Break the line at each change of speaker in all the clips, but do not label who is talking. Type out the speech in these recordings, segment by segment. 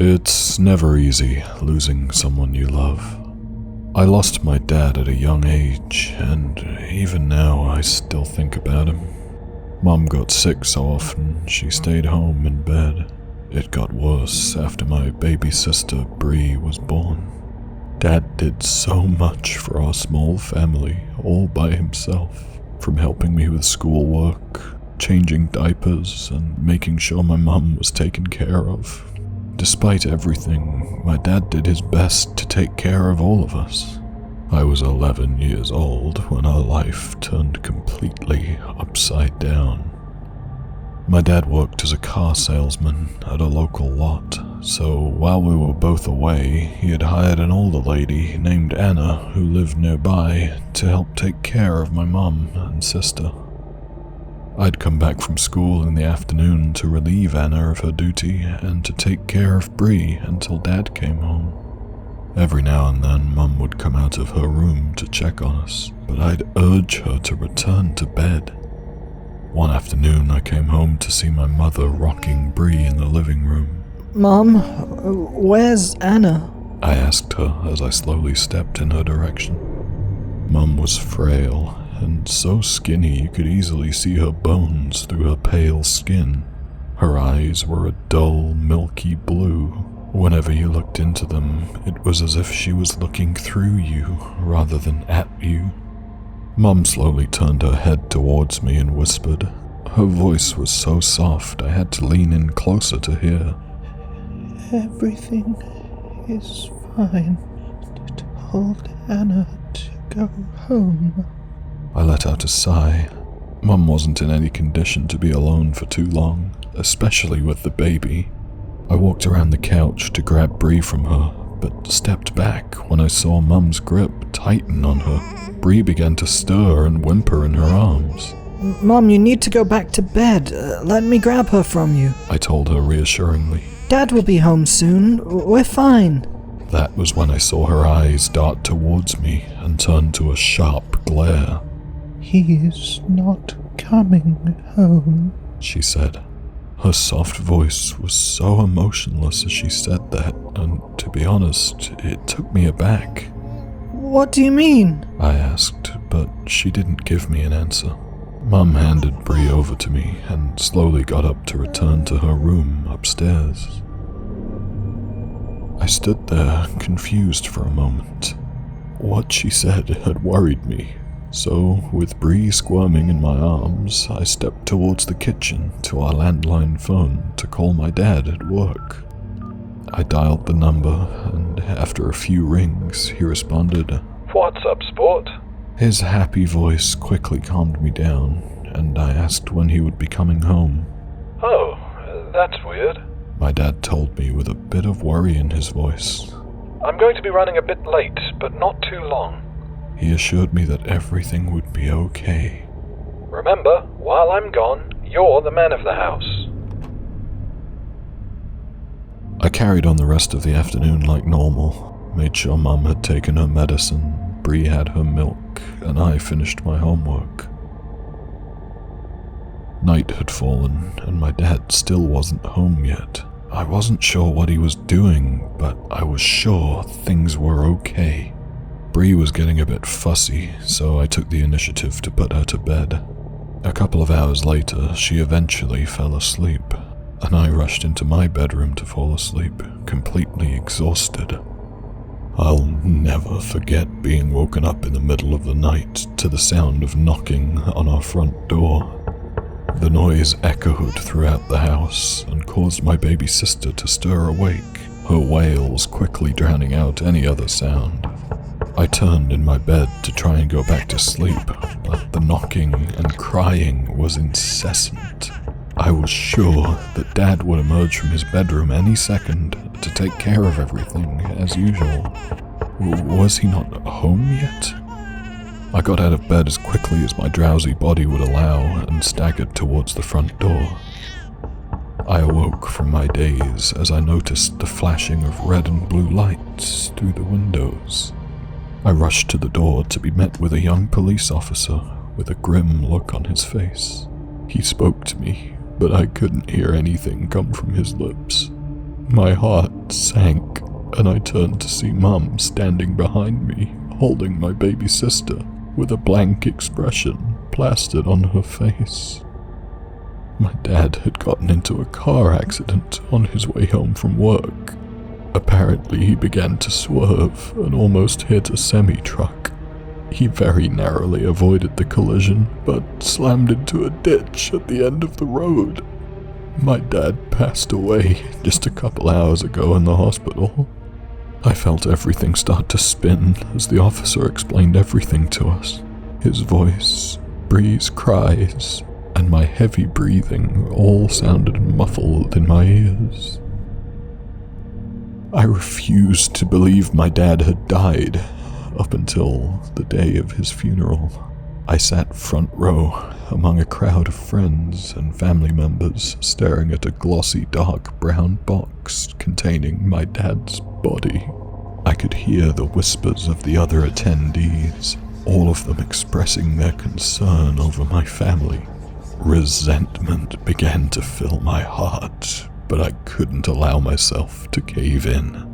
It's never easy losing someone you love. I lost my dad at a young age, and even now I still think about him. Mum got sick so often she stayed home in bed. It got worse after my baby sister Bree was born. Dad did so much for our small family, all by himself, from helping me with schoolwork, changing diapers, and making sure my mum was taken care of. Despite everything, my dad did his best to take care of all of us. I was 11 years old when our life turned completely upside down. My dad worked as a car salesman at a local lot, so while we were both away, he had hired an older lady named Anna who lived nearby to help take care of my mum and sister. I'd come back from school in the afternoon to relieve Anna of her duty and to take care of Bree until Dad came home. Every now and then, Mum would come out of her room to check on us, but I'd urge her to return to bed. One afternoon, I came home to see my mother rocking Bree in the living room.
Mom, where's Anna?
I asked her as I slowly stepped in her direction. Mum was frail and so skinny you could easily see her bones through her pale skin. Her eyes were a dull, milky blue. Whenever you looked into them, it was as if she was looking through you rather than at you. Mum slowly turned her head towards me and whispered. Her voice was so soft I had to lean in closer to hear.
Everything is fine. Told Anna to go home.
I let out a sigh. Mum wasn't in any condition to be alone for too long, especially with the baby. I walked around the couch to grab Bree from her, but stepped back when I saw Mum's grip tighten on her. Bree began to stir and whimper in her arms.
Mom, you need to go back to bed. Let me grab her from you.
I told her reassuringly.
Dad will be home soon. We're fine.
That was when I saw her eyes dart towards me and turn to a sharp glare.
He's not coming home,
she said. Her soft voice was so emotionless as she said that, and to be honest, it took me aback.
What do you mean?
I asked, but she didn't give me an answer. Mum handed Bree over to me and slowly got up to return to her room upstairs. I stood there, confused for a moment. What she said had worried me, so with Bree squirming in my arms, I stepped towards the kitchen to our landline phone to call my dad at work. I dialed the number, and after a few rings, he responded.
What's up, sport?
His happy voice quickly calmed me down, and I asked when he would be coming home.
Oh, that's weird.
My dad told me with a bit of worry in his voice.
I'm going to be running a bit late, but not too long.
He assured me that everything would be okay.
Remember, while I'm gone, you're the man of the house.
I carried on the rest of the afternoon like normal, made sure Mum had taken her medicine, Bree had her milk, and I finished my homework. Night had fallen, and my dad still wasn't home yet. I wasn't sure what he was doing, but I was sure things were okay. Bree was getting a bit fussy, so I took the initiative to put her to bed. A couple of hours later, she eventually fell asleep, and I rushed into my bedroom to fall asleep, completely exhausted. I'll never forget being woken up in the middle of the night to the sound of knocking on our front door. The noise echoed throughout the house and caused my baby sister to stir awake, her wails quickly drowning out any other sound. I turned in my bed to try and go back to sleep, but the knocking and crying was incessant. I was sure that Dad would emerge from his bedroom any second to take care of everything as usual. Was he not home yet? I got out of bed as quickly as my drowsy body would allow and staggered towards the front door. I awoke from my daze as I noticed the flashing of red and blue lights through the windows. I rushed to the door to be met with a young police officer with a grim look on his face. He spoke to me, but I couldn't hear anything come from his lips. My heart sank, and I turned to see Mum standing behind me, holding my baby sister, with a blank expression plastered on her face. My dad had gotten into a car accident on his way home from work. Apparently, he began to swerve and almost hit a semi-truck. He very narrowly avoided the collision, but slammed into a ditch at the end of the road. My dad passed away just a couple hours ago in the hospital. I felt everything start to spin as the officer explained everything to us. His voice, Bree's cries, and my heavy breathing all sounded muffled in my ears. I refused to believe my dad had died up until the day of his funeral. I sat front row among a crowd of friends and family members staring at a glossy dark brown box containing my dad's body. I could hear the whispers of the other attendees, all of them expressing their concern over my family. Resentment began to fill my heart, but I couldn't allow myself to cave in.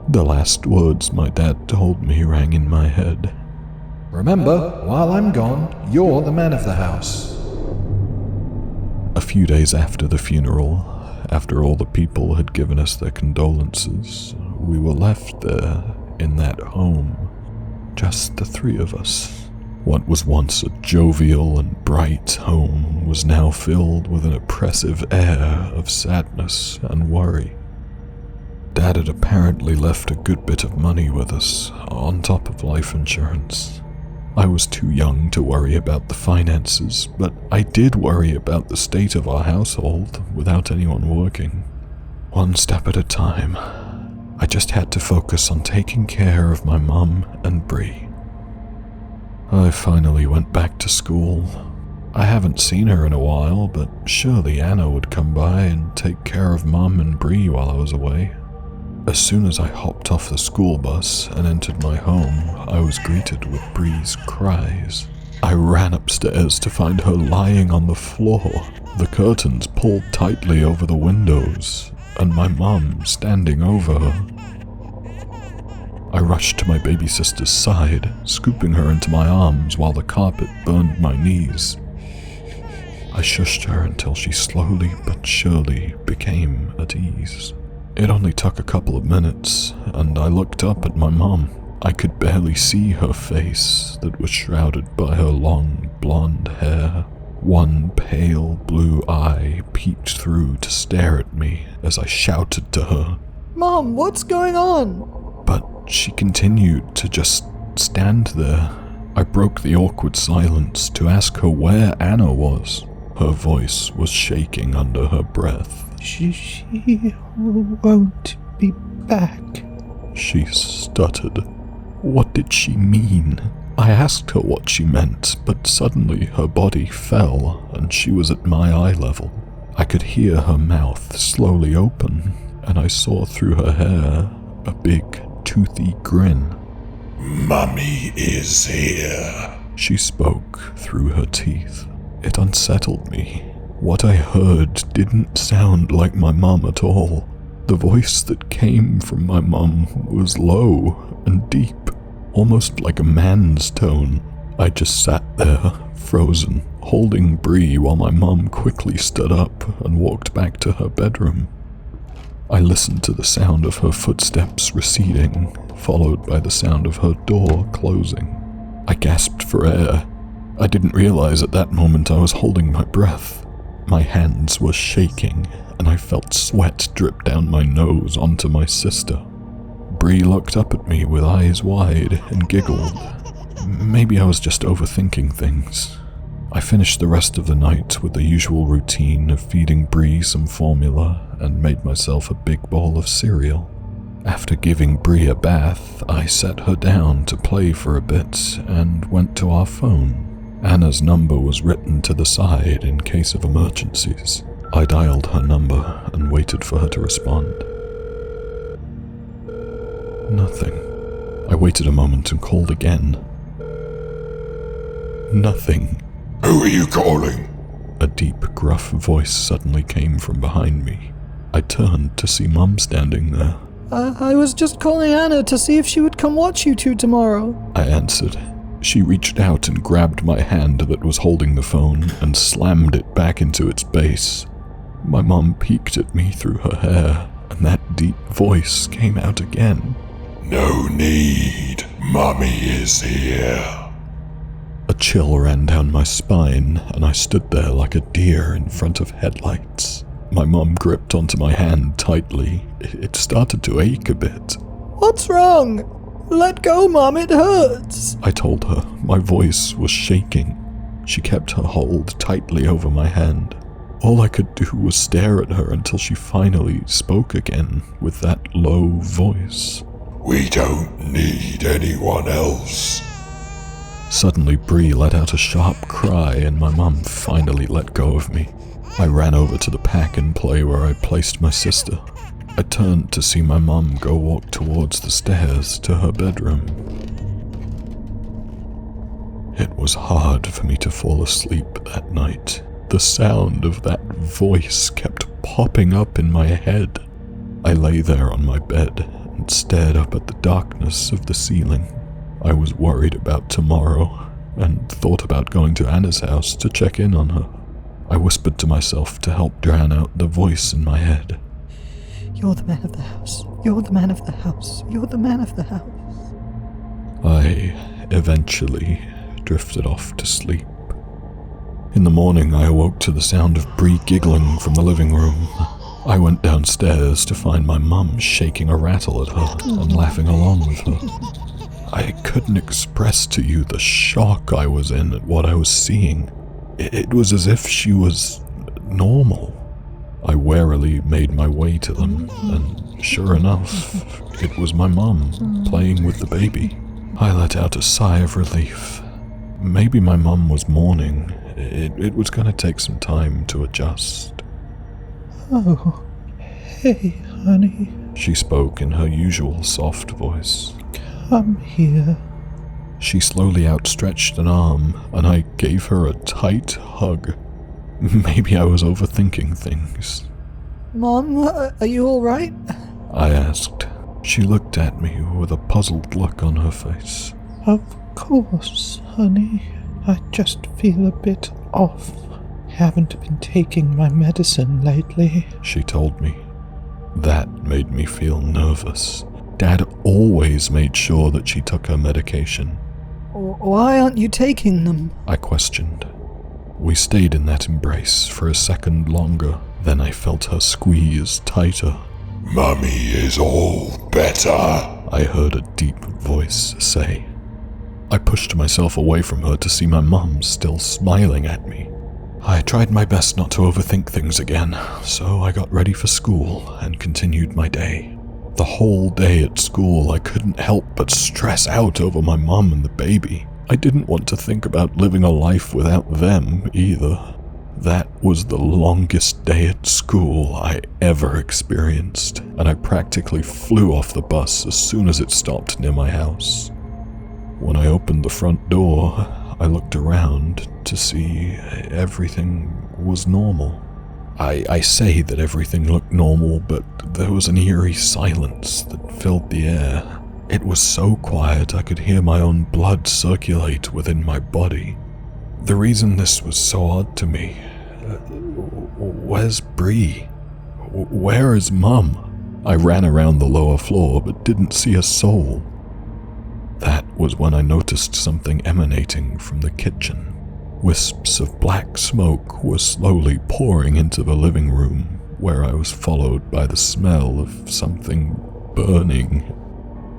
The last words my dad told me rang in my head.
Remember, while I'm gone, you're the man of the house.
A few days after the funeral, after all the people had given us their condolences, we were left there in that home, just the three of us. What was once a jovial and bright home was now filled with an oppressive air of sadness and worry. Dad had apparently left a good bit of money with us, on top of life insurance. I was too young to worry about the finances, but I did worry about the state of our household without anyone working. One step at a time, I just had to focus on taking care of my mum and Bree. I finally went back to school. I haven't seen her in a while, but surely Anna would come by and take care of Mum and Bree while I was away. As soon as I hopped off the school bus and entered my home, I was greeted with Bree's cries. I ran upstairs to find her lying on the floor, the curtains pulled tightly over the windows, and my mum standing over her. I rushed to my baby sister's side, scooping her into my arms while the carpet burned my knees. I shushed her until she slowly but surely became at ease. It only took a couple of minutes, and I looked up at my mum. I could barely see her face that was shrouded by her long blonde hair. One pale blue eye peeked through to stare at me as I shouted to her.
Mom, what's going on?
But she continued to just stand there. I broke the awkward silence to ask her where Anna was. Her voice was shaking under her breath.
She won't be back.
She stuttered. What did she mean? I asked her what she meant, but suddenly her body fell and she was at my eye level. I could hear her mouth slowly open, and I saw through her hair a big, toothy grin.
Mummy is here,
she spoke through her teeth. It unsettled me. What I heard didn't sound like my mum at all. The voice that came from my mum was low and deep, almost like a man's tone. I just sat there, frozen, holding Bree while my mum quickly stood up and walked back to her bedroom. I listened to the sound of her footsteps receding, followed by the sound of her door closing. I gasped for air. I didn't realize at that moment I was holding my breath. My hands were shaking, and I felt sweat drip down my nose onto my sister. Bree looked up at me with eyes wide and giggled. Maybe I was just overthinking things. I finished the rest of the night with the usual routine of feeding Bree some formula and made myself a big bowl of cereal. After giving Bree a bath, I set her down to play for a bit and went to our phone. Anna's number was written to the side in case of emergencies. I dialed her number and waited for her to respond. Nothing. I waited a moment and called again. Nothing.
Who are you calling?
A deep, gruff voice suddenly came from behind me. I turned to see Mum standing there.
I was just calling Anna to see if she would come watch you two tomorrow,
I answered. She reached out and grabbed my hand that was holding the phone and slammed it back into its base. My mum peeked at me through her hair, and that deep voice came out again.
No need. Mummy is here.
A chill ran down my spine, and I stood there like a deer in front of headlights. My mum gripped onto my hand tightly. It started to ache a bit.
What's wrong? Let go, Mom, it hurts.
I told her. My voice was shaking. She kept her hold tightly over my hand. All I could do was stare at her until she finally spoke again with that low voice.
We don't need anyone else.
Suddenly, Bree let out a sharp cry and my mum finally let go of me. I ran over to the pack and play where I placed my sister. I turned to see my mum go walk towards the stairs to her bedroom. It was hard for me to fall asleep that night. The sound of that voice kept popping up in my head. I lay there on my bed and stared up at the darkness of the ceiling. I was worried about tomorrow and thought about going to Anna's house to check in on her. I whispered to myself to help drown out the voice in my head.
You're the man of the house. You're the man of the house. You're the man of the house.
I eventually drifted off to sleep. In the morning, I awoke to the sound of Bree giggling from the living room. I went downstairs to find my mum shaking a rattle at her and laughing along with her. I couldn't express to you the shock I was in at what I was seeing. It was as if she was normal. I warily made my way to them, and sure enough, it was my mum playing with the baby. I let out a sigh of relief. Maybe my mum was mourning. It was going to take some time to adjust.
Oh, hey, honey.
She spoke in her usual soft voice.
Come here.
She slowly outstretched an arm, and I gave her a tight hug. Maybe I was overthinking things.
Mom, are you all right?
I asked. She looked at me with a puzzled look on her face.
Of course, honey. I just feel a bit off. Haven't been taking my medicine lately,
she told me. That made me feel nervous. Dad always made sure that she took her medication.
Why aren't you taking them?
I questioned. We stayed in that embrace for a second longer. Then I felt her squeeze tighter.
Mummy is all better,
I heard a deep voice say. I pushed myself away from her to see my mum still smiling at me. I tried my best not to overthink things again, so I got ready for school and continued my day. The whole day at school, I couldn't help but stress out over my mum and the baby. I didn't want to think about living a life without them either. That was the longest day at school I ever experienced, and I practically flew off the bus as soon as it stopped near my house. When I opened the front door, I looked around to see everything was normal. I say that everything looked normal, but there was an eerie silence that filled the air. It was so quiet I could hear my own blood circulate within my body. The reason this was so odd to me, where's Bree? Where is Mum? I ran around the lower floor but didn't see a soul. That was when I noticed something emanating from the kitchen. Wisps of black smoke were slowly pouring into the living room, where I was followed by the smell of something burning.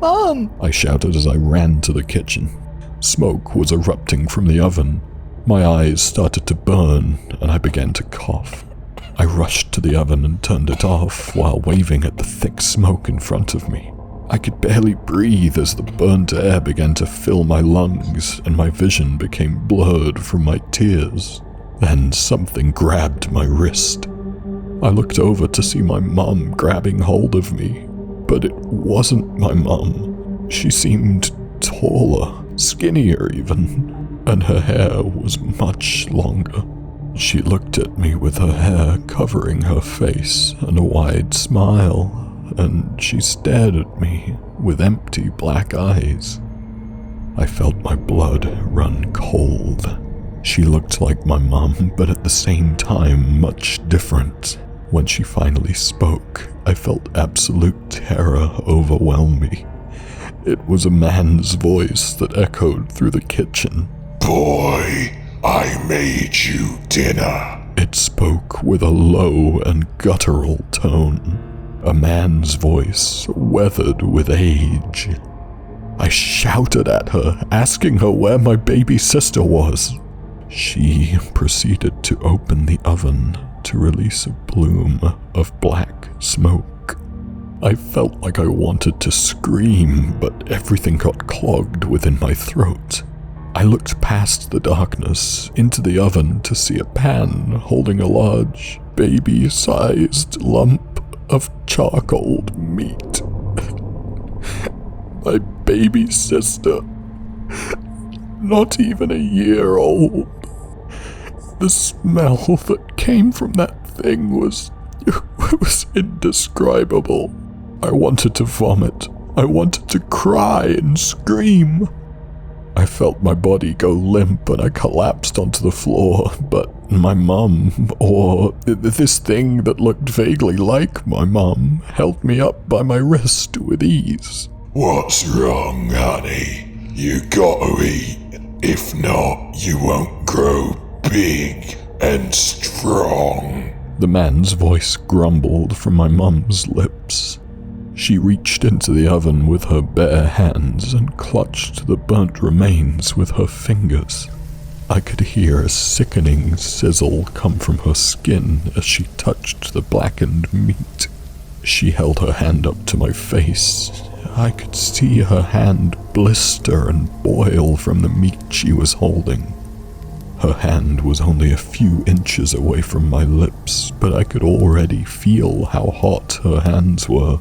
Mom!
I shouted as I ran to the kitchen. Smoke was erupting from the oven. My eyes started to burn, and I began to cough. I rushed to the oven and turned it off while waving at the thick smoke in front of me. I could barely breathe as the burnt air began to fill my lungs, and my vision became blurred from my tears. Then something grabbed my wrist. I looked over to see my mum grabbing hold of me, but it wasn't my mum. She seemed taller, skinnier even, and her hair was much longer. She looked at me with her hair covering her face and a wide smile, and she stared at me with empty black eyes. I felt my blood run cold. She looked like my mum, but at the same time much different. When she finally spoke, I felt absolute terror overwhelm me. It was a man's voice that echoed through the kitchen.
Boy, I made you dinner.
It spoke with a low and guttural tone. A man's voice weathered with age. I shouted at her, asking her where my baby sister was. She proceeded to open the oven to release a plume of black smoke. I felt like I wanted to scream, but everything got clogged within my throat. I looked past the darkness into the oven to see a pan holding a large, baby-sized lump of charcoaled meat. My baby sister, not even a year old. The smell that came from that thing was indescribable. I wanted to vomit. I wanted to cry and scream. I felt my body go limp and I collapsed onto the floor, but my mum, or this thing that looked vaguely like my mum, held me up by my wrist with ease.
What's wrong, honey? You gotta eat. If not, you won't grow big and strong.
The man's voice grumbled from my mum's lips. She reached into the oven with her bare hands and clutched the burnt remains with her fingers. I could hear a sickening sizzle come from her skin as she touched the blackened meat. She held her hand up to my face. I could see her hand blister and boil from the meat she was holding. Her hand was only a few inches away from my lips, but I could already feel how hot her hands were.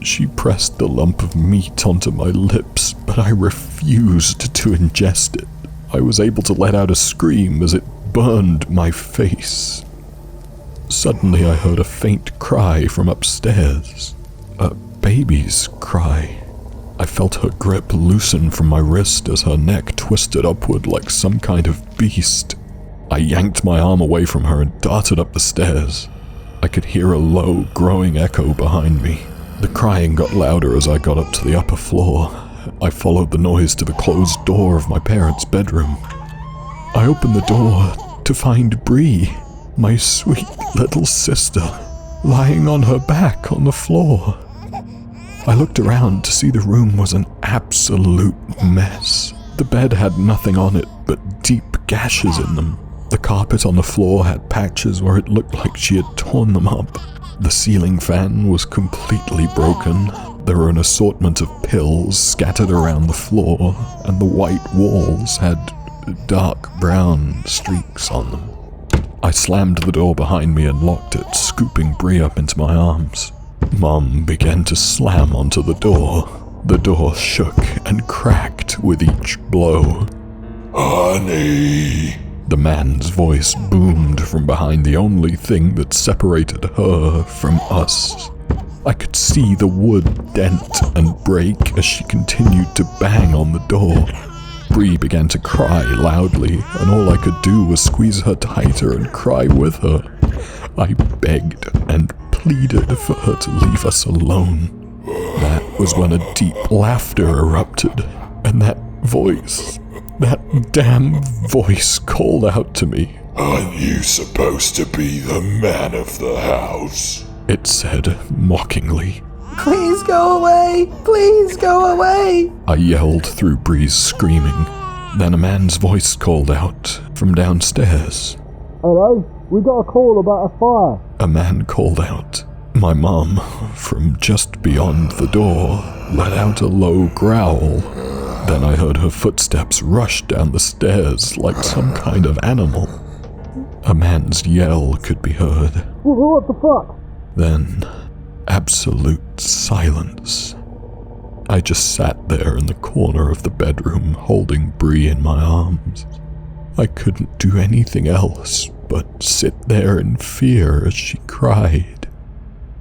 She pressed the lump of meat onto my lips, but I refused to ingest it. I was able to let out a scream as it burned my face. Suddenly I heard a faint cry from upstairs. A baby's cry. I felt her grip loosen from my wrist as her neck twisted upward like some kind of beast. I yanked my arm away from her and darted up the stairs. I could hear a low, growing echo behind me. The crying got louder as I got up to the upper floor. I followed the noise to the closed door of my parents' bedroom. I opened the door to find Bree, my sweet little sister, lying on her back on the floor. I looked around to see the room was an absolute mess. The bed had nothing on it but deep gashes in them. The carpet on the floor had patches where it looked like she had torn them up. The ceiling fan was completely broken. There were an assortment of pills scattered around the floor, and the white walls had dark brown streaks on them. I slammed the door behind me and locked it, scooping Bree up into my arms. Mum began to slam onto the door. The door shook and cracked with each blow.
Honey!
The man's voice boomed from behind the only thing that separated her from us. I could see the wood dent and break as she continued to bang on the door. Bree began to cry loudly, and all I could do was squeeze her tighter and cry with her. I begged and pleaded for her to leave us alone. That was when a deep laughter erupted, and that voice, that damn voice called out to me.
Aren't you supposed to be the man of the house?
It said mockingly.
Please go away! Please go away!
I yelled through Bree's screaming. Then a man's voice called out from downstairs.
Hello? We got a call about a fire.
A man called out. My mum, from just beyond the door, let out a low growl. Then I heard her footsteps rush down the stairs like some kind of animal. A man's yell could be heard.
What the fuck?
Then, absolute silence. I just sat there in the corner of the bedroom, holding Bree in my arms. I couldn't do anything else but sit there in fear as she cried.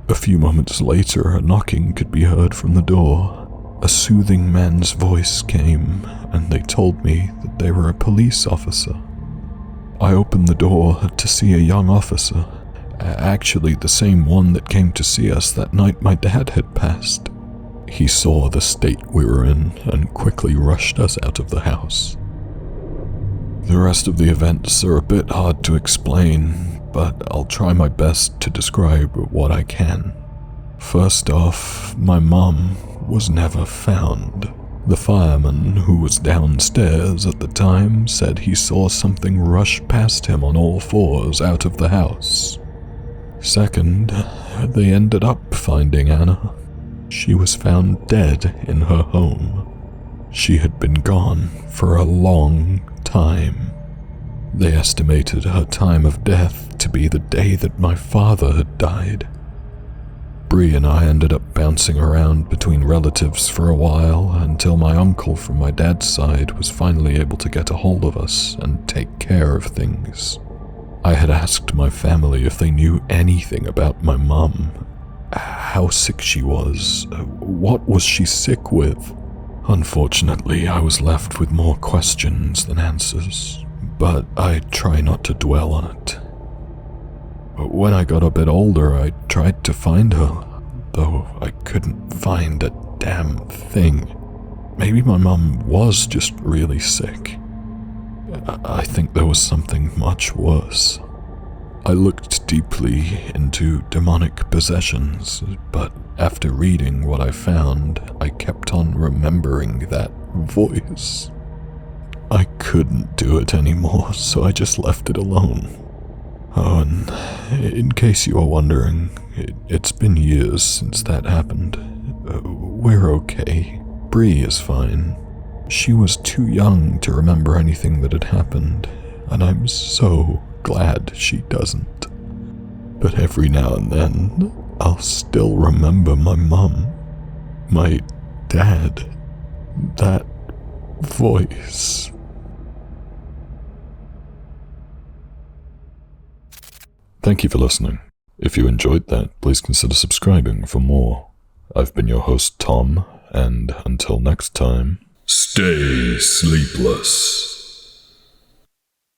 A few moments later, a knocking could be heard from the door. A soothing man's voice came, and they told me that they were a police officer. I opened the door to see a young officer, actually the same one that came to see us that night my dad had passed. He saw the state we were in and quickly rushed us out of the house. The rest of the events are a bit hard to explain, but I'll try my best to describe what I can. First off, my mum was never found. The fireman who was downstairs at the time said he saw something rush past him on all fours out of the house. Second, they ended up finding Anna. She was found dead in her home. She had been gone for a long time. They estimated her time of death to be the day that my father had died. Bree and I ended up bouncing around between relatives for a while until my uncle from my dad's side was finally able to get a hold of us and take care of things. I had asked my family if they knew anything about my mum, how sick she was, what was she sick with. Unfortunately, I was left with more questions than answers, but I try not to dwell on it. When I got a bit older, I tried to find her, though I couldn't find a damn thing. Maybe my mum was just really sick. I think there was something much worse. I looked deeply into demonic possessions, but after reading what I found, I kept on remembering that voice. I couldn't do it anymore, so I just left it alone. Oh, and in case you are wondering, it's been years since that happened. We're okay. Bree is fine. She was too young to remember anything that had happened, and I'm so glad she doesn't. But every now and then, I'll still remember my mum, my dad, that voice. Thank you for listening. If you enjoyed that, please consider subscribing for more. I've been your host, Tom, and until next time,
Stay sleepless.